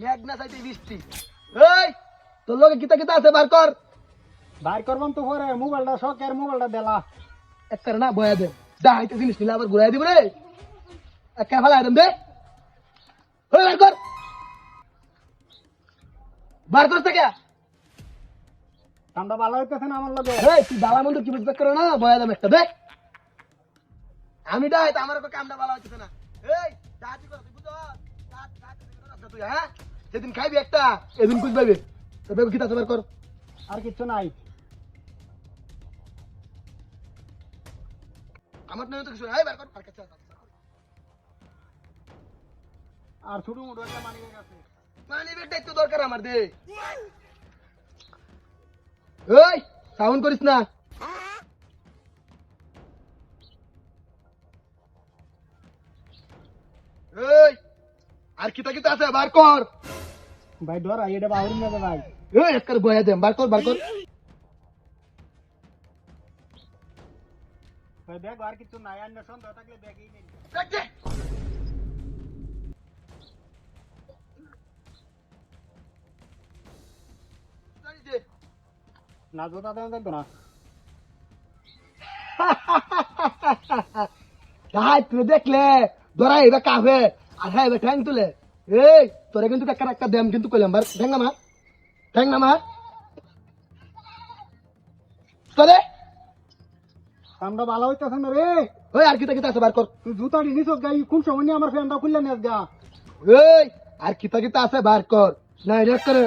মেঘ না চাইতে বৃষ্টি। এই তোর লগে কিতা কিতা আছে বার কর। বাইর করবাম তো পরে মোবাইলটা শখের মোবাইলটা দেলা একটা না বয়া দে যা হাইতে জিনিস নিলে আবার ঘুরাই দিব রে। একা ফেলাই দেন দে। ওই বার কর, বার করতে কে? ঠান্ডা ভালো হইতেছে না আমার লগে। এই তুই বালা মন্দ কি বুঝতে করে না, বয়া দাম একটা দে। আমি ডাই আমার ওকে কামটা ভালো হচ্ছে না। এই দাঁতি কর তুই বুঝো, তুই হ্যাঁ সেদিন খাইবি একটা, এদিন কুছ পাইবি। তবে কিতা বার কর। আর কিচ্ছু নাই। আমার নয় তো কিছু নাই, বার কর। আর কাছে আর ছোট মোটো একটা মানি ব্যাগ আছে। মানি ব্যাগটা একটু দরকার আমার দে। এই সাউন্ড করিস না। এই আর কিতা কিতা আছে বার কর। ভাই ধরা এটা বাহুরি নেবে ভাই। এই একবার বয়া দে, বার কর বার কর। ভাই ব্যাগ আর কিচ্ছু নাই, আর না সন্দেহ থাকলে ব্যাগই নেই। কাটে না জোতা দেন দেখতো না। হাই তুই দেখলে ধরা এবার কাফে আর হ্যাঁ এবার ঠ্যাং তুলে। এই তোরে কিন্তু একটা দেম কিন্তু কইলাম বার ঠ্যাং নামা, ঠ্যাং নামা চলে। ঠান্ডা ভালো হইতেছে না রে। ওই আর কিতা কিতা আছে বার কর। তুই জুতা নিস গাই কোন সময় নিয়ে আমার ফ্যানটা খুললে নিয়ে গা। এই আর কিতা কিতা আছে বার কর, না রেক করে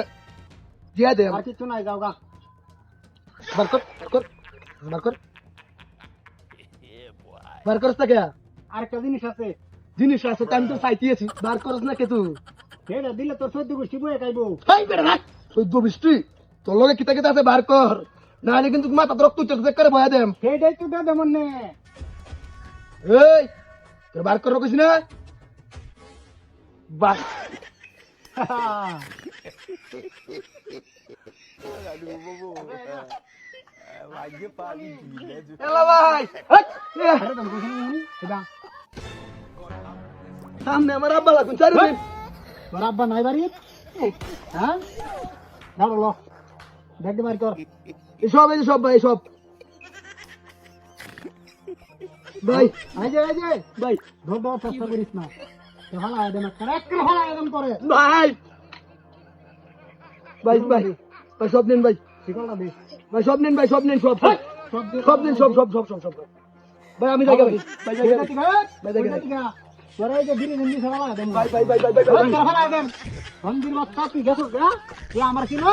দিয়া দে। আর কিচ্ছু নাই, যাও গা। বার কর বার কর বার কর বার করস না কে? আরেকটা জিনিস আছে, জিনিস আছে আমি তো চাইতেছি, বার করস না কে তুই? সেটা দিলে তোর 14 গোষ্ঠী বয়ে খাইবো। হাই বেটা রাখ 14 বৃষ্টি তোর লগে কিতা কিতা আছে বার কর, নাহলে কিন্তু মাথা রক্ত চেক করে বয়া দেম। সেইটাই তো দে দেমন নে। এই তোর বার কর কইছ না বাস। এলা ভাই হাট, এ, আরে দম কইছ নি সেটা। সামনে আমার আব্বা লাগুন চারু দিন। তোর আব্বা নাই বাড়ি? হ্যাঁ দাঁড়ো ল, ব্যাগ বাইর কর। এসব এই সব ভাই সব ভাই এই যে ভাই ধর ধর চেষ্টা করিস না। তো ভালো আয়দম একটা এক করে ভালো আয়দম করে। ভাই ভাই ভাই ভাই সব নেন ভাই, শিকলটা দে। ভাই সব নেন ভাই, সব নেন সব সব সব দে, সব নেন সব সব সব সব সব ভাই আমি জায়গা ভাই ভাই জায়গা এটা ঠিক আছে? ভাই জায়গা এটা ঠিক আছে? তোরা এই যে দিনে দিন দিছে ভালো আয়দম। ভাই ভাই ভাই ভাই ভাই ভালো আয়দম। মন্দির বাচ্চা তুই গেছিস গা? তুই আমার কি না?